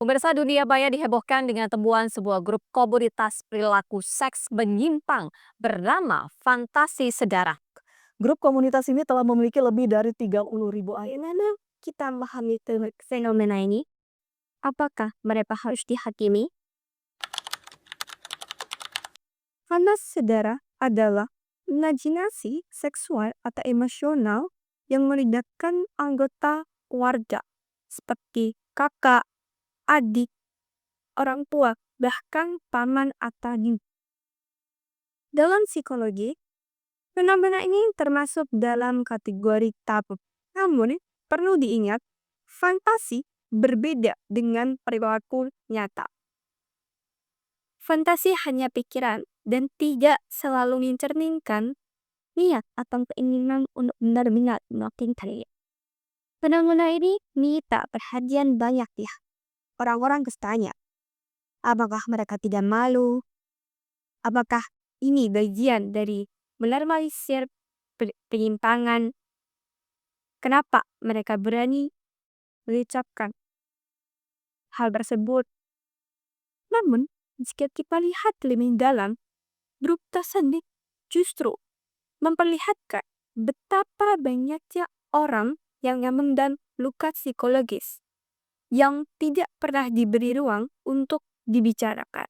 Pemirsa, dunia maya dihebohkan dengan temuan sebuah grup komunitas perilaku seks menyimpang bernama Fantasi Sedara. Grup komunitas ini telah memiliki lebih dari 30.000 anggota. Bagaimana kita memahami fenomena ini? Apakah mereka harus dihakimi? Fantasi Sedara adalah imajinasi seksual atau emosional yang melibatkan anggota keluarga seperti kakak, adik, orang tua, bahkan paman atau ibu. Dalam psikologi, fenomena ini termasuk dalam kategori tabu. Namun, perlu diingat, fantasi berbeda dengan perilaku nyata. Fantasi hanya pikiran dan tidak selalu mencerminkan niat atau keinginan untuk benar-benar melakukan karya. Fenomena ini menyita perhatian banyak ya. Orang-orang bertanya, apakah mereka tidak malu? Apakah ini bagian dari menormalisir penyimpangan? Kenapa mereka berani mengucapkan hal tersebut? Namun, jika kita lihat lebih dalam, grup tersebut justru memperlihatkan betapa banyaknya orang yang memendam luka psikologis yang tidak pernah diberi ruang untuk dibicarakan.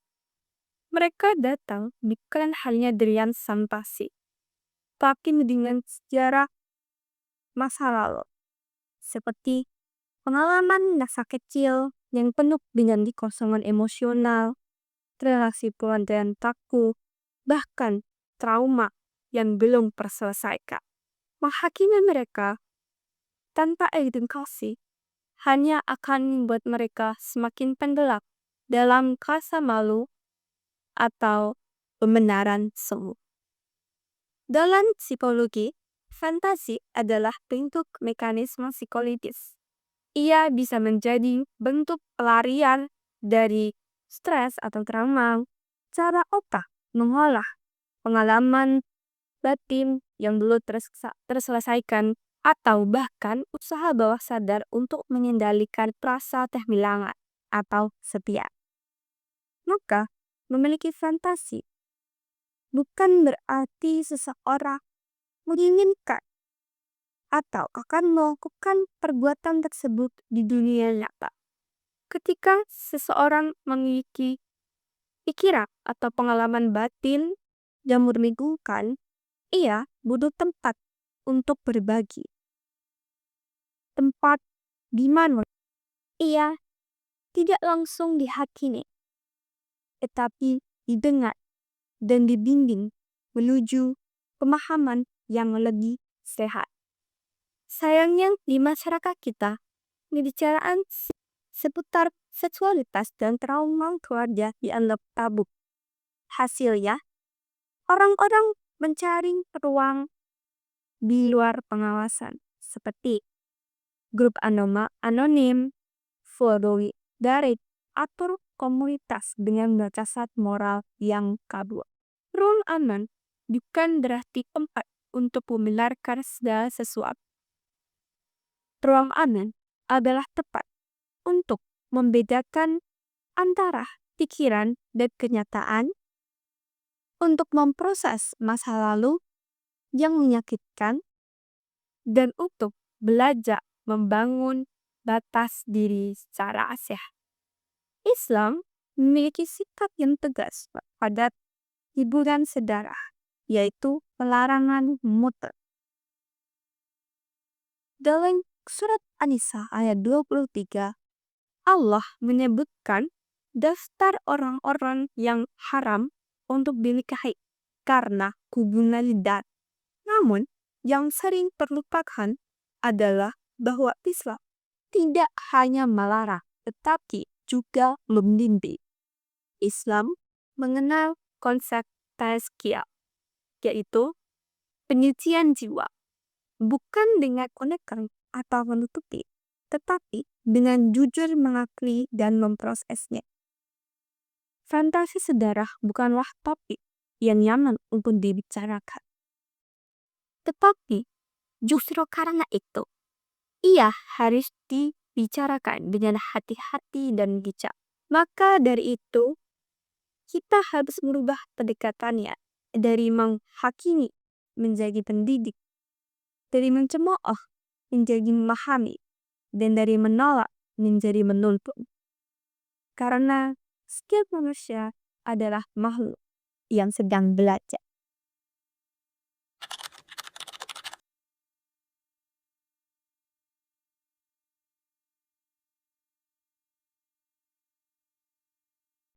Mereka datang bukan hanya dengan fantasi, tapi dengan sejarah masa lalu, seperti pengalaman masa kecil yang penuh dengan kekosongan emosional, relasi keluarga yang takut, bahkan trauma yang belum terselesaikan. Menghakimi mereka tanpa edukasi hanya akan membuat mereka semakin tenggelam dalam rasa malu atau pembenaran semu. Dalam psikologi, fantasi adalah bentuk mekanisme psikologis. Ia bisa menjadi bentuk pelarian dari stres atau trauma. Cara otak mengolah pengalaman batin yang belum terselesaikan atau bahkan usaha bawah sadar untuk mengendalikan rasa kehilangan atau setia. Maka, memiliki fantasi bukan berarti seseorang menginginkan atau akan melakukan perbuatan tersebut di dunia nyata. Ketika seseorang memiliki pikiran atau pengalaman batin yang membingungkan, ia butuh tempat untuk berbagi. Tempat di mana ia tidak langsung dihakimi, tetapi didengar dan dibimbing menuju pemahaman yang lebih sehat. Sayangnya di masyarakat kita, pembicaraan seputar seksualitas dan trauma keluarga dianggap tabu. Hasilnya, orang-orang mencari ruang di luar pengawasan, seperti grup anonim, forum daring, atau komunitas dengan batasan moral yang kabur. Ruang aman bukan berarti tempat untuk membenarkan segala sesuatu. Ruang aman adalah tempat untuk membedakan antara pikiran dan kenyataan, untuk memproses masa lalu yang menyakitkan, dan untuk belajar membangun batas diri secara sehat. Islam memiliki sikap yang tegas pada hiburan sedara, yaitu pelarangan mutlak. Dalam surat An-Nisa ayat 23, Allah menyebutkan daftar orang-orang yang haram untuk dinikahi karena hubungan lidah. Namun, yang sering terlupakan adalah bahwa Islam tidak hanya melarang, tetapi juga membimbing. Islam mengenal konsep tazkiyah, yaitu penyucian jiwa, bukan dengan menekan atau menutupi, tetapi dengan jujur mengakui dan memprosesnya. Fantasi sedara bukanlah topik yang nyaman untuk dibicarakan. Tetapi justru karena itu, ia harus bicarakan dengan hati-hati dan bijak. Maka dari itu, kita harus merubah pendekatannya dari menghakimi menjadi pendidik, dari mencemooh menjadi memahami, dan dari menolak menjadi menuntun. Karena setiap manusia adalah makhluk yang sedang belajar.